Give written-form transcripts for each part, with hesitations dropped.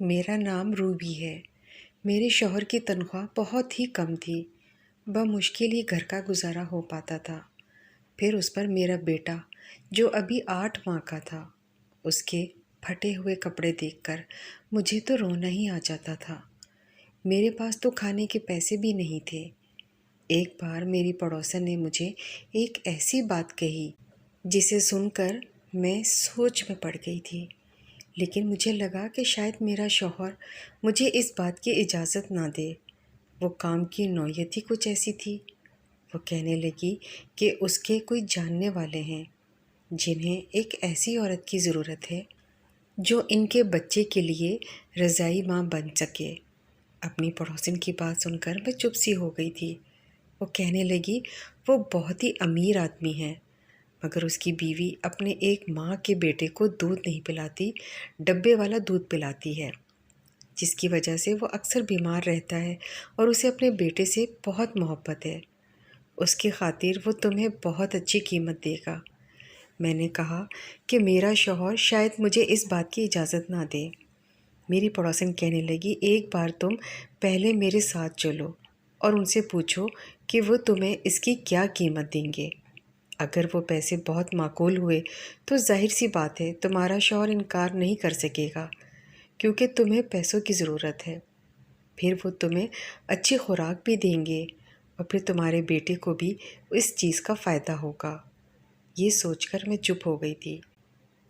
میرا نام روبی ہے۔ میرے شوہر کی تنخواہ بہت ہی کم تھی۔ بمشکل ہی گھر کا گزارا ہو پاتا تھا۔ پھر اس پر میرا بیٹا جو ابھی 8 ماہ کا تھا، اس کے پھٹے ہوئے کپڑے دیکھ کر مجھے تو رونا ہی آ جاتا تھا۔ میرے پاس تو کھانے کے پیسے بھی نہیں تھے۔ ایک بار میری پڑوسن نے مجھے ایک ایسی بات کہی جسے سن کر میں سوچ میں پڑ گئی تھی، لیکن مجھے لگا کہ شاید میرا شوہر مجھے اس بات کی اجازت نہ دے۔ وہ کام کی نوعیت ہی کچھ ایسی تھی۔ وہ کہنے لگی کہ اس کے کوئی جاننے والے ہیں جنہیں ایک ایسی عورت کی ضرورت ہے جو ان کے بچے کے لیے رضائی ماں بن سکے۔ اپنی پڑوسن کی بات سن کر میں چپ سی ہو گئی تھی۔ وہ کہنے لگی وہ بہت ہی امیر آدمی ہے، مگر اس کی بیوی اپنے ایک ماں کے بیٹے کو دودھ نہیں پلاتی، ڈبے والا دودھ پلاتی ہے، جس کی وجہ سے وہ اکثر بیمار رہتا ہے اور اسے اپنے بیٹے سے بہت محبت ہے۔ اس کی خاطر وہ تمہیں بہت اچھی قیمت دے گا۔ میں نے کہا کہ میرا شوہر شاید مجھے اس بات کی اجازت نہ دے۔ میری پڑوسن کہنے لگی ایک بار تم پہلے میرے ساتھ چلو اور ان سے پوچھو کہ وہ تمہیں اس کی کیا قیمت دیں گے۔ اگر وہ پیسے بہت معقول ہوئے تو ظاہر سی بات ہے تمہارا شوہر انکار نہیں کر سکے گا، کیونکہ تمہیں پیسوں کی ضرورت ہے۔ پھر وہ تمہیں اچھی خوراک بھی دیں گے اور پھر تمہارے بیٹے کو بھی اس چیز کا فائدہ ہوگا۔ یہ سوچ کر میں چپ ہو گئی تھی۔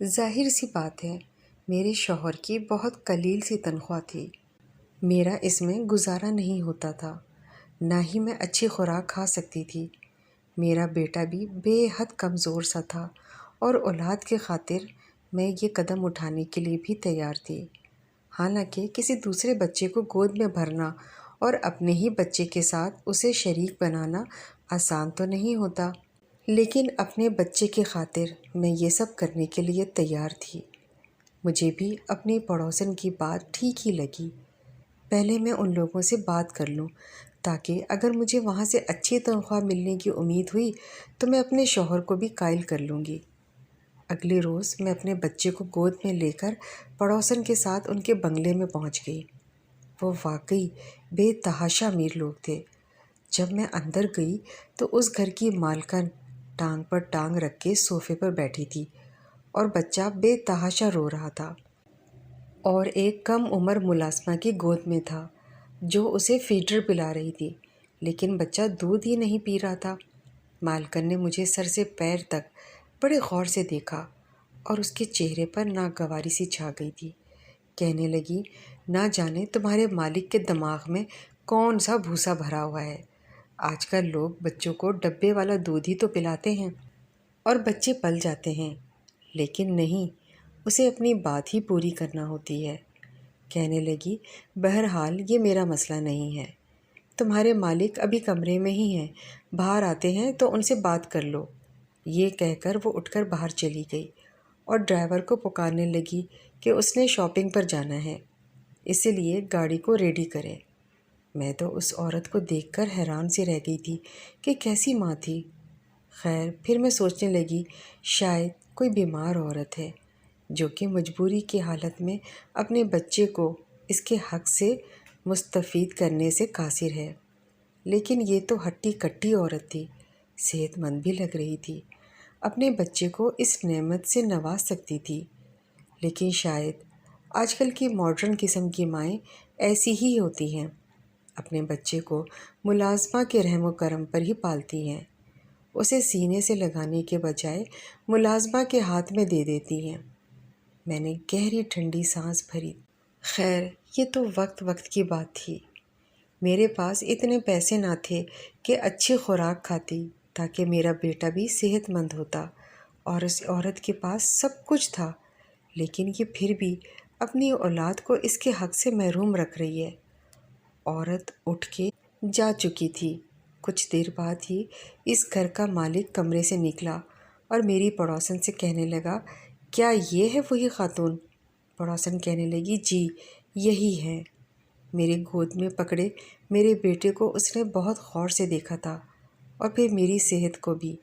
ظاہر سی بات ہے میرے شوہر کی بہت قلیل سی تنخواہ تھی۔ میرا اس میں گزارا نہیں ہوتا تھا، نہ ہی میں اچھی خوراک کھا سکتی تھی۔ میرا بیٹا بھی بے حد کمزور سا تھا اور اولاد کی خاطر میں یہ قدم اٹھانے کے لیے بھی تیار تھی۔ حالانکہ کسی دوسرے بچے کو گود میں بھرنا اور اپنے ہی بچے کے ساتھ اسے شریک بنانا آسان تو نہیں ہوتا، لیکن اپنے بچے کی خاطر میں یہ سب کرنے کے لیے تیار تھی۔ مجھے بھی اپنی پڑوسن کی بات ٹھیک ہی لگی۔ پہلے میں ان لوگوں سے بات کر لوں، تاکہ اگر مجھے وہاں سے اچھی تنخواہ ملنے کی امید ہوئی تو میں اپنے شوہر کو بھی قائل کر لوں گی۔ اگلے روز میں اپنے بچے کو گود میں لے کر پڑوسن کے ساتھ ان کے بنگلے میں پہنچ گئی۔ وہ واقعی بے تحاشا امیر لوگ تھے۔ جب میں اندر گئی تو اس گھر کی مالکن ٹانگ پر ٹانگ رکھ کے صوفے پر بیٹھی تھی اور بچہ بے تحاشا رو رہا تھا، اور ایک کم عمر ملازمہ کی گود میں تھا جو اسے فیڈر پلا رہی تھی، لیکن بچہ دودھ ہی نہیں پی رہا تھا۔ مالکن نے مجھے سر سے پیر تک بڑے غور سے دیکھا اور اس کے چہرے پر ناگواری سی چھا گئی تھی۔ کہنے لگی نہ جانے تمہارے مالک کے دماغ میں کون سا بھوسا بھرا ہوا ہے۔ آج کل لوگ بچوں کو ڈبے والا دودھ ہی تو پلاتے ہیں اور بچے پل جاتے ہیں، لیکن نہیں، اسے اپنی بات ہی پوری کرنا ہوتی ہے۔ کہنے لگی بہرحال یہ میرا مسئلہ نہیں ہے، تمہارے مالک ابھی کمرے میں ہی ہیں، باہر آتے ہیں تو ان سے بات کر لو۔ یہ کہہ کر وہ اٹھ کر باہر چلی گئی اور ڈرائیور کو پکارنے لگی کہ اس نے شاپنگ پر جانا ہے، اسی لیے گاڑی کو ریڈی کرے۔ میں تو اس عورت کو دیکھ کر حیران سی رہ گئی تھی کہ کیسی ماں تھی۔ خیر، پھر میں سوچنے لگی شاید کوئی بیمار عورت ہے جو کہ مجبوری کی حالت میں اپنے بچے کو اس کے حق سے مستفید کرنے سے قاصر ہے، لیکن یہ تو ہٹی کٹی عورت تھی، صحت مند بھی لگ رہی تھی، اپنے بچے کو اس نعمت سے نواز سکتی تھی۔ لیکن شاید آج کل کی ماڈرن قسم کی مائیں ایسی ہی ہوتی ہیں، اپنے بچے کو ملازمہ کے رحم و کرم پر ہی پالتی ہیں، اسے سینے سے لگانے کے بجائے ملازمہ کے ہاتھ میں دے دیتی ہیں۔ میں نے گہری ٹھنڈی سانس بھری۔ خیر، یہ تو وقت کی بات تھی۔ میرے پاس اتنے پیسے نہ تھے کہ اچھی خوراک کھاتی تاکہ میرا بیٹا بھی صحت مند ہوتا، اور اس عورت کے پاس سب کچھ تھا، لیکن یہ پھر بھی اپنی اولاد کو اس کے حق سے محروم رکھ رہی ہے۔ عورت اٹھ کے جا چکی تھی۔ کچھ دیر بعد ہی اس گھر کا مالک کمرے سے نکلا اور میری پڑوسن سے کہنے لگا کیا یہ ہے وہی خاتون؟ پڑوسن کہنے لگی جی یہی ہے۔ میرے گود میں پکڑے میرے بیٹے کو اس نے بہت غور سے دیکھا تھا، اور پھر میری صحت کو بھی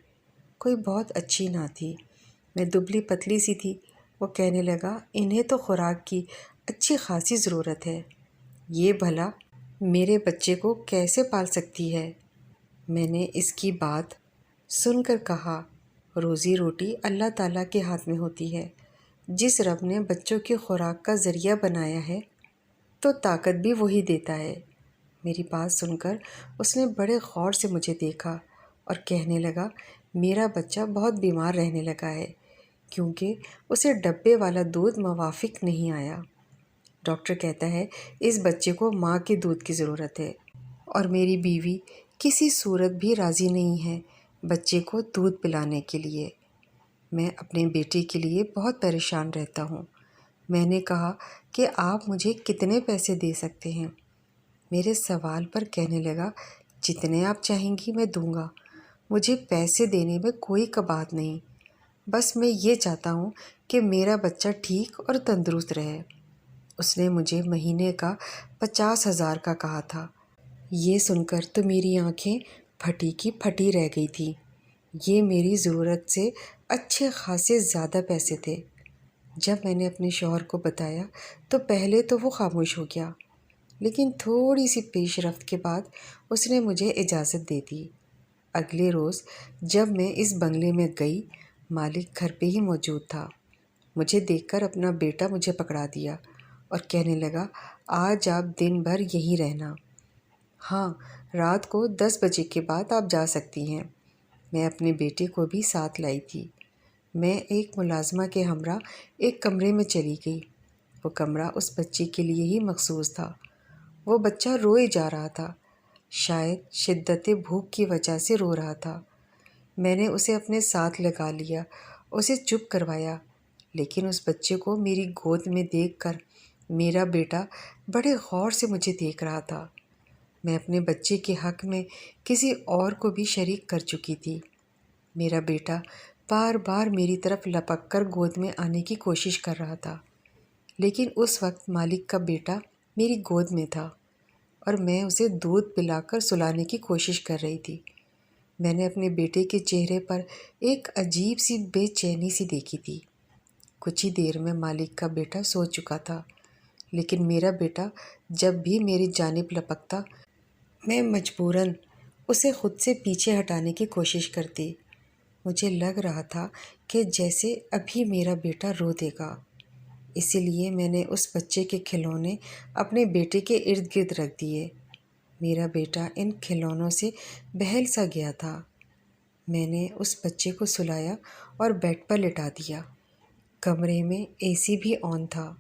کوئی بہت اچھی نہ تھی، میں دبلی پتلی سی تھی۔ وہ کہنے لگا انہیں تو خوراک کی اچھی خاصی ضرورت ہے۔ یہ بھلا میرے بچے کو کیسے پال سکتی ہے؟ میں نے اس کی بات سن کر کہا، روزی روٹی اللہ تعالیٰ کے ہاتھ میں ہوتی ہے۔ جس رب نے بچوں کی خوراک کا ذریعہ بنایا ہے تو طاقت بھی وہی دیتا ہے۔ میری بات سن کر اس نے بڑے غور سے مجھے دیکھا اور کہنے لگا، میرا بچہ بہت بیمار رہنے لگا ہے کیونکہ اسے ڈبے والا دودھ موافق نہیں آیا۔ ڈاکٹر کہتا ہے اس بچے کو ماں کے دودھ کی ضرورت ہے، اور میری بیوی کسی صورت بھی راضی نہیں ہے بچے کو دودھ پلانے کے لیے۔ میں اپنے بیٹے کے لیے بہت پریشان رہتا ہوں۔ میں نے کہا کہ آپ مجھے کتنے پیسے دے سکتے ہیں؟ میرے سوال پر کہنے لگا، جتنے آپ چاہیں گی میں دوں گا، مجھے پیسے دینے میں کوئی کباہت نہیں، بس میں یہ چاہتا ہوں کہ میرا بچہ ٹھیک اور تندرست رہے۔ اس نے مجھے مہینے کا 50,000 کا کہا تھا۔ یہ سن کر تو میری آنکھیں پھٹی کی پھٹی رہ گئی تھی۔ یہ میری ضرورت سے اچھے خاصے زیادہ پیسے تھے۔ جب میں نے اپنے شوہر کو بتایا تو پہلے تو وہ خاموش ہو گیا، لیکن تھوڑی سی پیش رفت کے بعد اس نے مجھے اجازت دے دی۔ اگلے روز جب میں اس بنگلے میں گئی، مالک گھر پہ ہی موجود تھا۔ مجھے دیکھ کر اپنا بیٹا مجھے پکڑا دیا اور کہنے لگا، آج آپ دن بھر یہیں رہنا۔ ہاں، رات کو 10 بجے کے بعد آپ جا سکتی ہیں۔ میں اپنے بیٹے کو بھی ساتھ لائی تھی۔ میں ایک ملازمہ کے ہمراہ ایک کمرے میں چلی گئی۔ وہ کمرہ اس بچے کے لیے ہی مخصوص تھا۔ وہ بچہ روئے جا رہا تھا، شاید شدت بھوک کی وجہ سے رو رہا تھا۔ میں نے اسے اپنے ساتھ لگا لیا، اسے چپ کروایا، لیکن اس بچے کو میری گود میں دیکھ کر میرا بیٹا بڑے غور سے مجھے دیکھ رہا تھا۔ میں اپنے بچے کے حق میں کسی اور کو بھی شریک کر چکی تھی۔ میرا بیٹا بار بار میری طرف لپک کر گود میں آنے کی کوشش کر رہا تھا، لیکن اس وقت مالک کا بیٹا میری گود میں تھا اور میں اسے دودھ پلا کر سلانے کی کوشش کر رہی تھی۔ میں نے اپنے بیٹے کے چہرے پر ایک عجیب سی بے چینی سی دیکھی تھی۔ کچھ ہی دیر میں مالک کا بیٹا سو چکا تھا، لیکن میرا بیٹا جب بھی میری جانب لپکتا، میں مجبوراً اسے خود سے پیچھے ہٹانے کی کوشش کرتی۔ مجھے لگ رہا تھا کہ جیسے ابھی میرا بیٹا رو دے گا، اسی لیے میں نے اس بچے کے کھلونے اپنے بیٹے کے ارد گرد رکھ دیے۔ میرا بیٹا ان کھلونوں سے بہل سا گیا تھا۔ میں نے اس بچے کو سلایا اور بیڈ پر لٹا دیا۔ کمرے میں اے سی بھی آن تھا،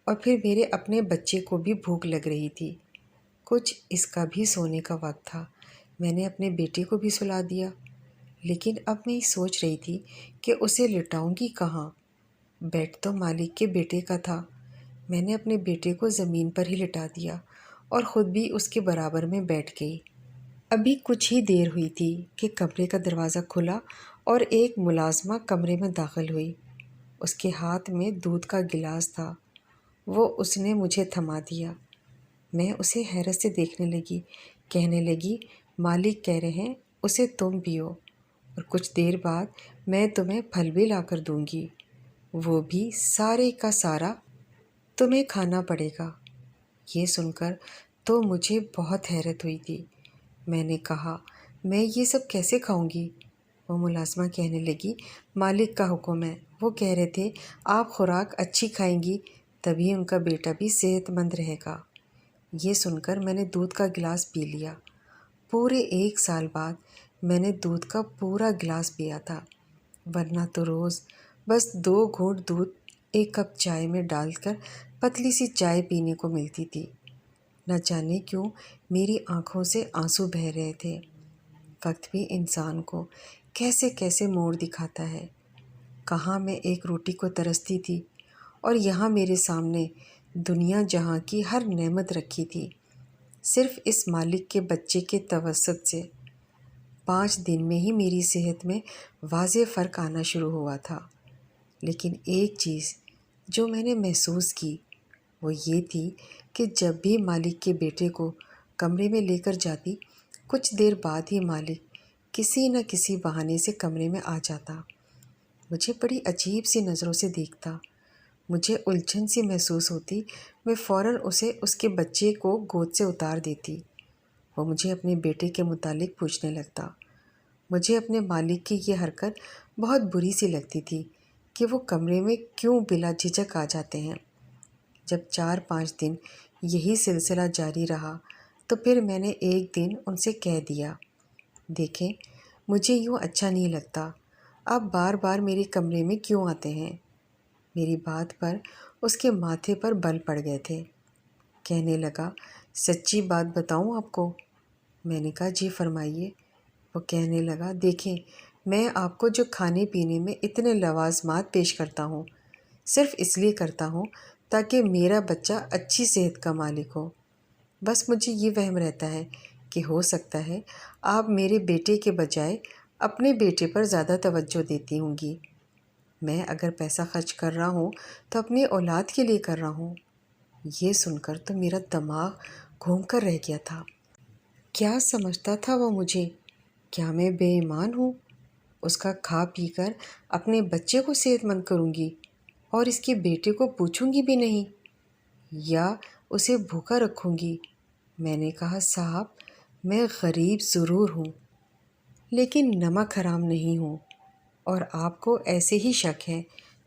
اور پھر میرے اپنے بچے کو بھی بھوک لگ رہی تھی۔ کچھ اس کا بھی سونے کا وقت تھا۔ میں نے اپنے بیٹے کو بھی سلا دیا، لیکن اب میں یہ سوچ رہی تھی کہ اسے لٹاؤں گی کہاں؟ بیڈ تو مالک کے بیٹے کا تھا۔ میں نے اپنے بیٹے کو زمین پر ہی لٹا دیا اور خود بھی اس کے برابر میں بیٹھ گئی۔ ابھی کچھ ہی دیر ہوئی تھی کہ کمرے کا دروازہ کھلا اور ایک ملازمہ کمرے میں داخل ہوئی۔ اس کے ہاتھ میں دودھ کا گلاس تھا۔ وہ اس نے مجھے تھما دیا۔ میں اسے حیرت سے دیکھنے لگی، کہنے لگی، مالک کہہ رہے ہیں اسے تم پیو، اور کچھ دیر بعد میں تمہیں پھل بھی لا کر دوں گی، وہ بھی سارے کا سارا تمہیں کھانا پڑے گا۔ یہ سن کر تو مجھے بہت حیرت ہوئی تھی۔ میں نے کہا، میں یہ سب کیسے کھاؤں گی؟ وہ ملازمہ کہنے لگی، مالک کا حکم ہے، وہ کہہ رہے تھے آپ خوراک اچھی کھائیں گی تبھی ان کا بیٹا بھی صحت مند رہے گا۔ یہ سن کر میں نے دودھ کا گلاس پی لیا۔ پورے 1 سال بعد میں نے دودھ کا پورا گلاس پیا تھا، ورنہ تو روز بس 2 گھونٹ دودھ 1 کپ چائے میں ڈال کر پتلی سی چائے پینے کو ملتی تھی۔ نہ جانے کیوں میری آنکھوں سے آنسو بہہ رہے تھے۔ وقت بھی انسان کو کیسے کیسے موڑ دکھاتا ہے۔ کہاں میں ایک روٹی کو ترستی تھی، اور یہاں میرے سامنے دنیا جہاں کی ہر نعمت رکھی تھی، صرف اس مالک کے بچے کے توسط سے۔ 5 دن میں ہی میری صحت میں واضح فرق آنا شروع ہوا تھا، لیکن ایک چیز جو میں نے محسوس کی وہ یہ تھی کہ جب بھی مالک کے بیٹے کو کمرے میں لے کر جاتی، کچھ دیر بعد ہی مالک کسی نہ کسی بہانے سے کمرے میں آ جاتا، مجھے بڑی عجیب سی نظروں سے دیکھتا، مجھے الجھن سی محسوس ہوتی، میں فوراً اسے اس کے بچے کو گود سے اتار دیتی۔ وہ مجھے اپنے بیٹے کے متعلق پوچھنے لگتا۔ مجھے اپنے مالک کی یہ حرکت بہت بری سی لگتی تھی کہ وہ کمرے میں کیوں بلا جھجک آ جاتے ہیں۔ جب 4-5 دن یہی سلسلہ جاری رہا تو پھر میں نے ایک دن ان سے کہہ دیا، دیکھیں مجھے یوں اچھا نہیں لگتا، آپ بار بار میرے کمرے میں کیوں آتے ہیں؟ میری بات پر اس کے ماتھے پر بل پڑ گئے تھے۔ کہنے لگا، سچی بات بتاؤں آپ کو؟ میں نے کہا، جی فرمائیے۔ وہ کہنے لگا، دیکھیں میں آپ کو جو کھانے پینے میں اتنے لوازمات پیش کرتا ہوں، صرف اس لیے کرتا ہوں تاکہ میرا بچہ اچھی صحت کا مالک ہو۔ بس مجھے یہ وہم رہتا ہے کہ ہو سکتا ہے آپ میرے بیٹے کے بجائے اپنے بیٹے پر زیادہ توجہ دیتی ہوں گی۔ میں اگر پیسہ خرچ کر رہا ہوں تو اپنی اولاد کے لیے کر رہا ہوں۔ یہ سن کر تو میرا دماغ گھوم کر رہ گیا تھا۔ کیا سمجھتا تھا وہ مجھے؟ کیا میں بے ایمان ہوں؟ اس کا کھا پی کر اپنے بچے کو صحت مند کروں گی اور اس کے بیٹے کو پوچھوں گی بھی نہیں، یا اسے بھوکا رکھوں گی؟ میں نے کہا، صاحب میں غریب ضرور ہوں لیکن نمک حرام نہیں ہوں، اور آپ کو ایسے ہی شک ہے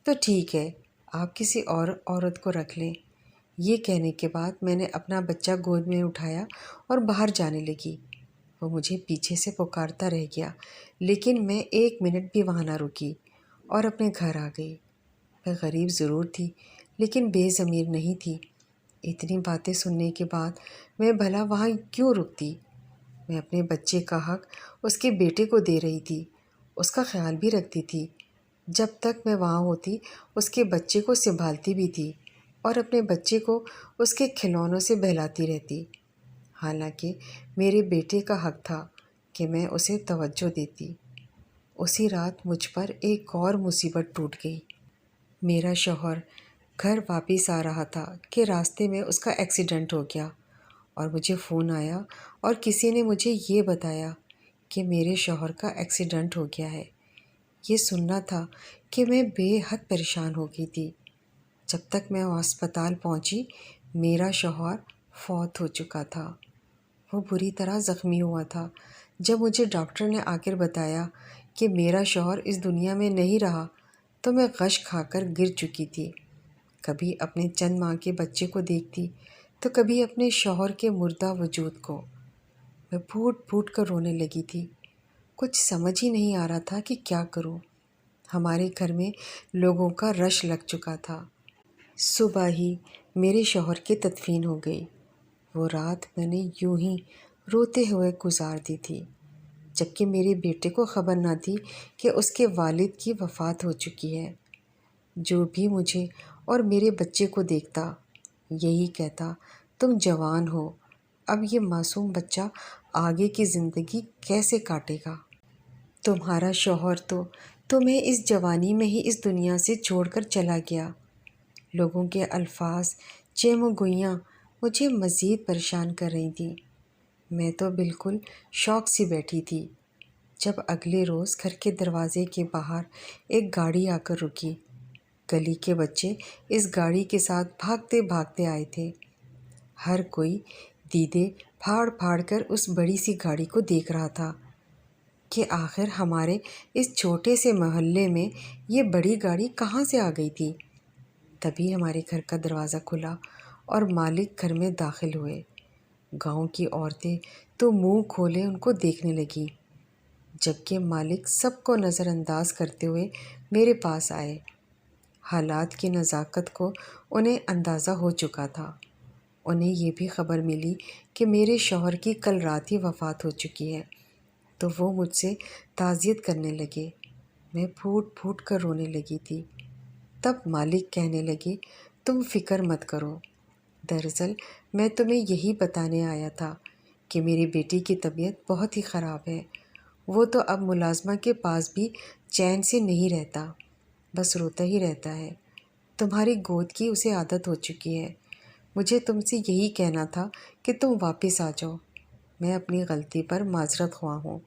تو ٹھیک ہے، آپ کسی اور عورت کو رکھ لیں۔ یہ کہنے کے بعد میں نے اپنا بچہ گود میں اٹھایا اور باہر جانے لگی۔ وہ مجھے پیچھے سے پکارتا رہ گیا، لیکن میں 1 منٹ بھی وہاں نہ رکی اور اپنے گھر آ گئی۔ میں غریب ضرور تھی لیکن بے ضمیر نہیں تھی۔ اتنی باتیں سننے کے بعد میں بھلا وہاں کیوں رکتی؟ میں اپنے بچے کا حق اس کے بیٹے کو دے رہی تھی، اس کا خیال بھی رکھتی تھی۔ جب تک میں وہاں ہوتی اس کے بچے کو سنبھالتی بھی تھی اور اپنے بچے کو اس کے کھلونوں سے بہلاتی رہتی۔ حالانکہ میرے بیٹے کا حق تھا کہ میں اسے توجہ دیتی۔ اسی رات مجھ پر ایک اور مصیبت ٹوٹ گئی۔ میرا شوہر گھر واپس آ رہا تھا کہ راستے میں اس کا ایکسیڈنٹ ہو گیا اور مجھے فون آیا اور کسی نے مجھے یہ بتایا کہ میرے شوہر کا ایکسیڈنٹ ہو گیا ہے۔ یہ سننا تھا کہ میں بے حد پریشان ہو گئی تھی۔ جب تک میں ہسپتال پہنچی میرا شوہر فوت ہو چکا تھا۔ وہ بری طرح زخمی ہوا تھا۔ جب مجھے ڈاکٹر نے آ کر بتایا کہ میرا شوہر اس دنیا میں نہیں رہا تو میں غش کھا کر گر چکی تھی۔ کبھی اپنے چند ماہ کے بچے کو دیکھتی تو کبھی اپنے شوہر کے مردہ وجود کو۔ میں پھوٹ پھوٹ کر رونے لگی تھی۔ کچھ سمجھ ہی نہیں آ رہا تھا کہ کیا کروں۔ ہمارے گھر میں لوگوں کا رش لگ چکا تھا۔ صبح ہی میرے شوہر کی تدفین ہو گئی۔ وہ رات میں نے یوں ہی روتے ہوئے گزار دی تھی، جبکہ میرے بیٹے کو خبر نہ تھی کہ اس کے والد کی وفات ہو چکی ہے۔ جو بھی مجھے اور میرے بچے کو دیکھتا یہی کہتا، تم جوان ہو، اب یہ معصوم بچہ آگے کی زندگی کیسے کاٹے گا؟ تمہارا شوہر تو تمہیں اس جوانی میں ہی اس دنیا سے چھوڑ کر چلا گیا۔ لوگوں کے الفاظ، چیم و گوئیاں مجھے مزید پریشان کر رہی تھیں۔ میں تو بالکل شوق سی بیٹھی تھی جب اگلے روز گھر کے دروازے کے باہر ایک گاڑی آ کر رکی۔ گلی کے بچے اس گاڑی کے ساتھ بھاگتے بھاگتے آئے تھے۔ ہر کوئی دیدے پھاڑ پھاڑ کر اس بڑی سی گاڑی کو دیکھ رہا تھا کہ آخر ہمارے اس چھوٹے سے محلے میں یہ بڑی گاڑی کہاں سے آ گئی تھی۔ تبھی ہمارے گھر کا دروازہ کھلا اور مالک گھر میں داخل ہوئے۔ گاؤں کی عورتیں تو منہ کھولے ان کو دیکھنے لگیں، جبکہ مالک سب کو نظر انداز کرتے ہوئے میرے پاس آئے۔ حالات کی نزاکت کو انہیں اندازہ ہو چکا تھا۔ انہیں یہ بھی خبر ملی کہ میرے شوہر کی کل رات ہی وفات ہو چکی ہے، تو وہ مجھ سے تعزیت کرنے لگے۔ میں پھوٹ پھوٹ کر رونے لگی تھی۔ تب مالک کہنے لگے، تم فکر مت کرو، دراصل میں تمہیں یہی بتانے آیا تھا کہ میری بیٹی کی طبیعت بہت ہی خراب ہے۔ وہ تو اب ملازمہ کے پاس بھی چین سے نہیں رہتا، بس روتا ہی رہتا ہے۔ تمہاری گود کی اسے عادت ہو چکی ہے۔ مجھے تم سے یہی کہنا تھا کہ تم واپس آ جاؤ۔ میں اپنی غلطی پر معذرت خواہ ہوں،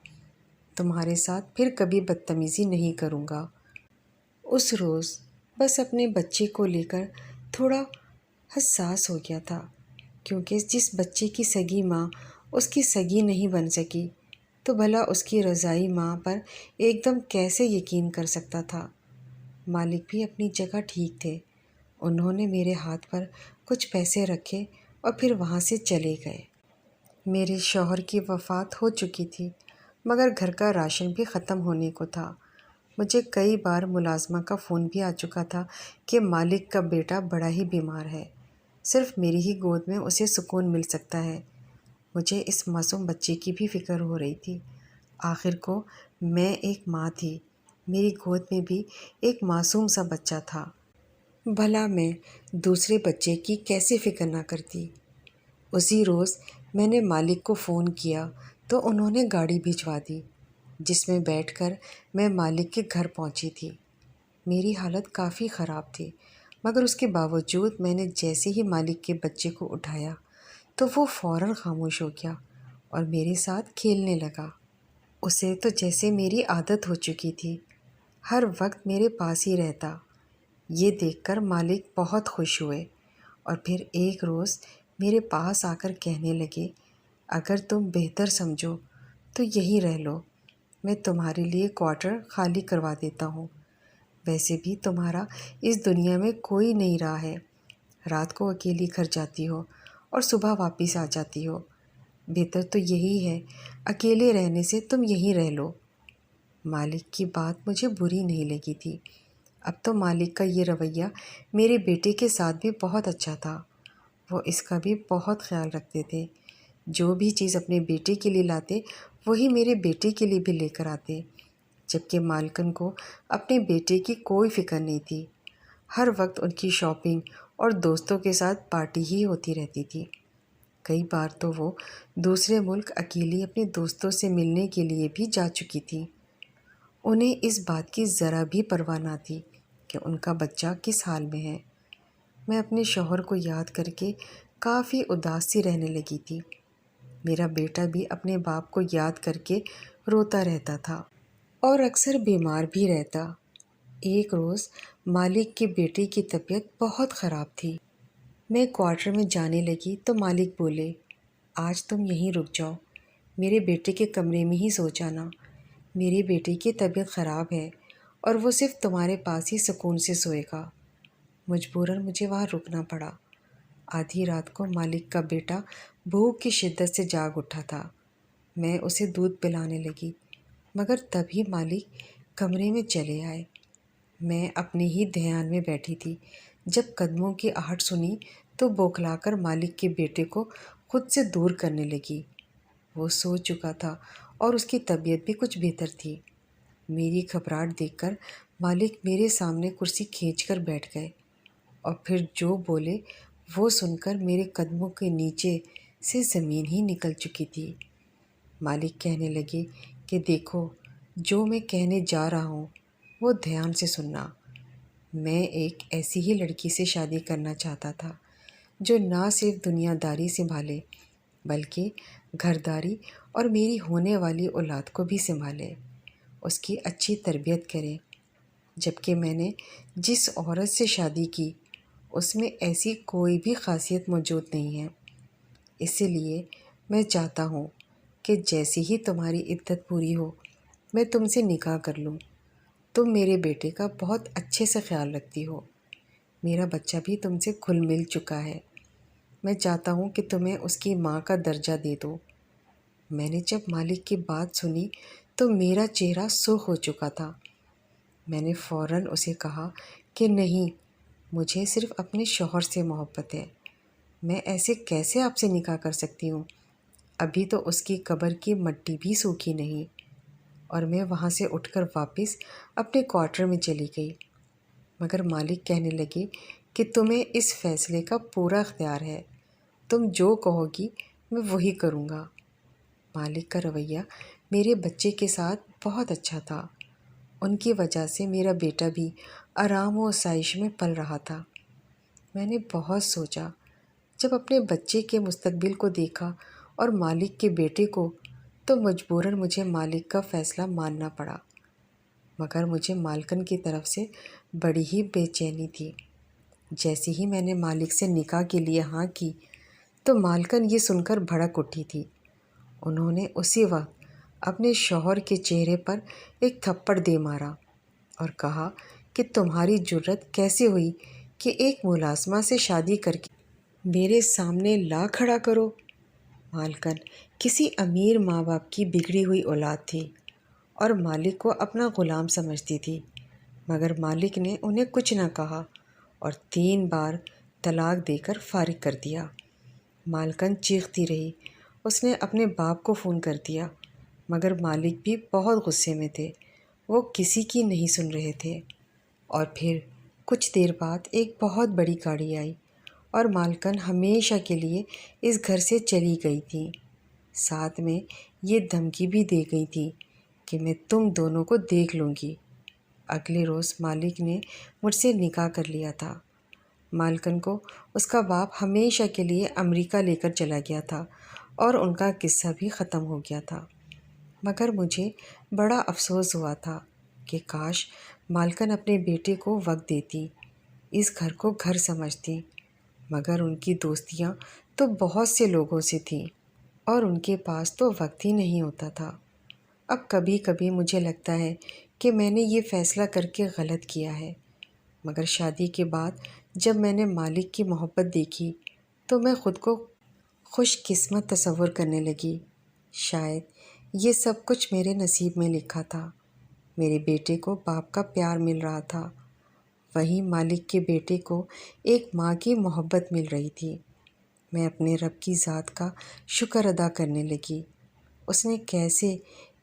تمہارے ساتھ پھر کبھی بدتمیزی نہیں کروں گا۔ اس روز بس اپنے بچے کو لے کر تھوڑا حساس ہو گیا تھا، کیونکہ جس بچے کی سگی ماں اس کی سگی نہیں بن سکی تو بھلا اس کی رضائی ماں پر ایک دم کیسے یقین کر سکتا تھا۔ مالک بھی اپنی جگہ ٹھیک تھے۔ انہوں نے میرے ہاتھ پر کچھ پیسے رکھے اور پھر وہاں سے چلے گئے۔ میرے شوہر کی وفات ہو چکی تھی، مگر گھر کا راشن بھی ختم ہونے کو تھا۔ مجھے کئی بار ملازمہ کا فون بھی آ چکا تھا کہ مالک کا بیٹا بڑا ہی بیمار ہے، صرف میری ہی گود میں اسے سکون مل سکتا ہے۔ مجھے اس معصوم بچے کی بھی فکر ہو رہی تھی۔ آخر کو میں ایک ماں تھی، میری گود میں بھی ایک معصوم سا بچہ تھا۔ بھلا میں دوسرے بچے کی کیسے فکر نہ کرتی۔ اسی روز میں نے مالک کو فون کیا تو انہوں نے گاڑی بھجوا دی، جس میں بیٹھ کر میں مالک کے گھر پہنچی تھی۔ میری حالت کافی خراب تھی، مگر اس کے باوجود میں نے جیسے ہی مالک کے بچے کو اٹھایا تو وہ فوراً خاموش ہو گیا اور میرے ساتھ کھیلنے لگا۔ اسے تو جیسے میری عادت ہو چکی تھی، ہر وقت میرے پاس ہی رہتا۔ یہ دیکھ کر مالک بہت خوش ہوئے اور پھر ایک روز میرے پاس آ کر کہنے لگے، اگر تم بہتر سمجھو تو یہیں رہ لو، میں تمہارے لیے کوارٹر خالی کروا دیتا ہوں۔ ویسے بھی تمہارا اس دنیا میں کوئی نہیں رہا ہے، رات کو اکیلی گھر جاتی ہو اور صبح واپس آ جاتی ہو، بہتر تو یہی ہے، اکیلے رہنے سے تم یہیں رہ لو۔ مالک کی بات مجھے بری نہیں لگی تھی۔ اب تو مالک کا یہ رویہ میرے بیٹے کے ساتھ بھی بہت اچھا تھا۔ وہ اس کا بھی بہت خیال رکھتے تھے۔ جو بھی چیز اپنے بیٹے کے لیے لاتے وہی میرے بیٹے کے لیے بھی لے کر آتے، جبکہ مالکن کو اپنے بیٹے کی کوئی فکر نہیں تھی۔ ہر وقت ان کی شاپنگ اور دوستوں کے ساتھ پارٹی ہی ہوتی رہتی تھی۔ کئی بار تو وہ دوسرے ملک اکیلی اپنے دوستوں سے ملنے کے لیے بھی جا چکی تھی۔ انہیں اس بات کی ذرا بھی پرواہ نہ تھی کہ ان کا بچہ کس حال میں ہے۔ میں اپنے شوہر کو یاد کر کے کافی اداس سی رہنے لگی تھی۔ میرا بیٹا بھی اپنے باپ کو یاد کر کے روتا رہتا تھا اور اکثر بیمار بھی رہتا۔ ایک روز مالک کے بیٹے کی طبیعت بہت خراب تھی۔ میں کوارٹر میں جانے لگی تو مالک بولے، آج تم یہیں رک جاؤ، میرے بیٹے کے کمرے میں ہی سو جانا۔ میرے بیٹے کی طبیعت خراب ہے اور وہ صرف تمہارے پاس ہی سکون سے سوئے گا۔ مجبوراً مجھے وہاں رکنا پڑا۔ آدھی رات کو مالک کا بیٹا بھوک کی شدت سے جاگ اٹھا تھا۔ میں اسے دودھ پلانے لگی، مگر تبھی مالک کمرے میں چلے آئے۔ میں اپنے ہی دھیان میں بیٹھی تھی، جب قدموں کی آہٹ سنی تو بوکھلا کر مالک کے بیٹے کو خود سے دور کرنے لگی۔ وہ سو چکا تھا اور اس کی طبیعت بھی کچھ بہتر تھی۔ میری گھبراہٹ دیکھ کر مالک میرے سامنے کرسی کھینچ کر بیٹھ گئے اور پھر جو بولے وہ سن کر میرے قدموں کے نیچے سے زمین ہی نکل چکی تھی۔ مالک کہنے لگے کہ دیکھو، جو میں کہنے جا رہا ہوں وہ دھیان سے سننا۔ میں ایک ایسی ہی لڑکی سے شادی کرنا چاہتا تھا جو نہ صرف دنیا داری سنبھالے بلکہ گھرداری اور میری ہونے والی اولاد کو بھی سنبھالے، اس کی اچھی تربیت کرے۔ جبکہ میں نے جس عورت سے شادی کی اس میں ایسی کوئی بھی خاصیت موجود نہیں ہے۔ اسی لیے میں چاہتا ہوں کہ جیسے ہی تمہاری عدت پوری ہو میں تم سے نکاح کر لوں۔ تم میرے بیٹے کا بہت اچھے سے خیال رکھتی ہو، میرا بچہ بھی تم سے گھل مل چکا ہے۔ میں چاہتا ہوں کہ تمہیں اس کی ماں کا درجہ دے دو۔ میں نے جب مالک کی بات سنی تو میرا چہرہ سرخ ہو چکا تھا۔ میں نے فوراً اسے کہا کہ نہیں، مجھے صرف اپنے شوہر سے محبت ہے، میں ایسے کیسے آپ سے نکاح کر سکتی ہوں؟ ابھی تو اس کی قبر کی مٹی بھی سوکھی نہیں۔ اور میں وہاں سے اٹھ کر واپس اپنے کوارٹر میں چلی گئی۔ مگر مالک کہنے لگے کہ تمہیں اس فیصلے کا پورا اختیار ہے، تم جو کہو گی میں وہی کروں گا۔ مالک کا رویہ میرے بچے کے ساتھ بہت اچھا تھا۔ ان کی وجہ سے میرا بیٹا بھی آرام و آسائش میں پل رہا تھا۔ میں نے بہت سوچا، جب اپنے بچے کے مستقبل کو دیکھا اور مالک کے بیٹے کو، تو مجبوراً مجھے مالک کا فیصلہ ماننا پڑا۔ مگر مجھے مالکن کی طرف سے بڑی ہی بے چینی تھی۔ جیسے ہی میں نے مالک سے نکاح کے لیے ہاں کی تو مالکن یہ سن کر بھڑک اٹھی تھی۔ انہوں نے اسی وقت اپنے شوہر کے چہرے پر ایک تھپڑ دے مارا اور کہا کہ تمہاری جرت کیسے ہوئی کہ ایک ملازمہ سے شادی کر کے میرے سامنے لا کھڑا کرو۔ مالکن کسی امیر ماں باپ کی بگڑی ہوئی اولاد تھی اور مالک کو اپنا غلام سمجھتی تھی، مگر مالک نے انہیں کچھ نہ کہا اور 3 بار طلاق دے کر فارغ کر دیا۔ مالکن چیختی رہی۔ اس نے اپنے باپ کو فون کر دیا، مگر مالک بھی بہت غصے میں تھے، وہ کسی کی نہیں سن رہے تھے۔ اور پھر کچھ دیر بعد ایک بہت بڑی گاڑی آئی اور مالکن ہمیشہ کے لیے اس گھر سے چلی گئی تھی۔ ساتھ میں یہ دھمکی بھی دے گئی تھی کہ میں تم دونوں کو دیکھ لوں گی۔ اگلے روز مالک نے مجھ سے نکاح کر لیا تھا۔ مالکن کو اس کا باپ ہمیشہ کے لیے امریکہ لے کر چلا گیا تھا اور ان کا قصہ بھی ختم ہو گیا تھا، مگر مجھے بڑا افسوس ہوا تھا کہ کاش مالکن اپنے بیٹے کو وقت دیتی، اس گھر کو گھر سمجھتی، مگر ان کی دوستیاں تو بہت سے لوگوں سے تھیں اور ان کے پاس تو وقت ہی نہیں ہوتا تھا۔ اب کبھی کبھی مجھے لگتا ہے کہ میں نے یہ فیصلہ کر کے غلط کیا ہے، مگر شادی کے بعد جب میں نے مالک کی محبت دیکھی تو میں خود کو خوش قسمت تصور کرنے لگی۔ شاید یہ سب کچھ میرے نصیب میں لکھا تھا۔ میرے بیٹے کو باپ کا پیار مل رہا تھا، وہیں مالک کے بیٹے کو ایک ماں کی محبت مل رہی تھی۔ میں اپنے رب کی ذات کا شکر ادا کرنے لگی۔ اس نے کیسے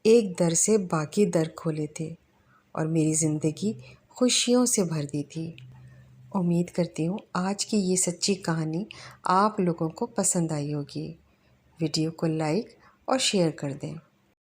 ایک در سے باقی در کھولے تھے اور میری زندگی خوشیوں سے بھر دی تھی۔ امید کرتی ہوں آج کی یہ سچی کہانی آپ لوگوں کو پسند آئی ہوگی۔ ویڈیو کو لائک اور شیئر کر دیں۔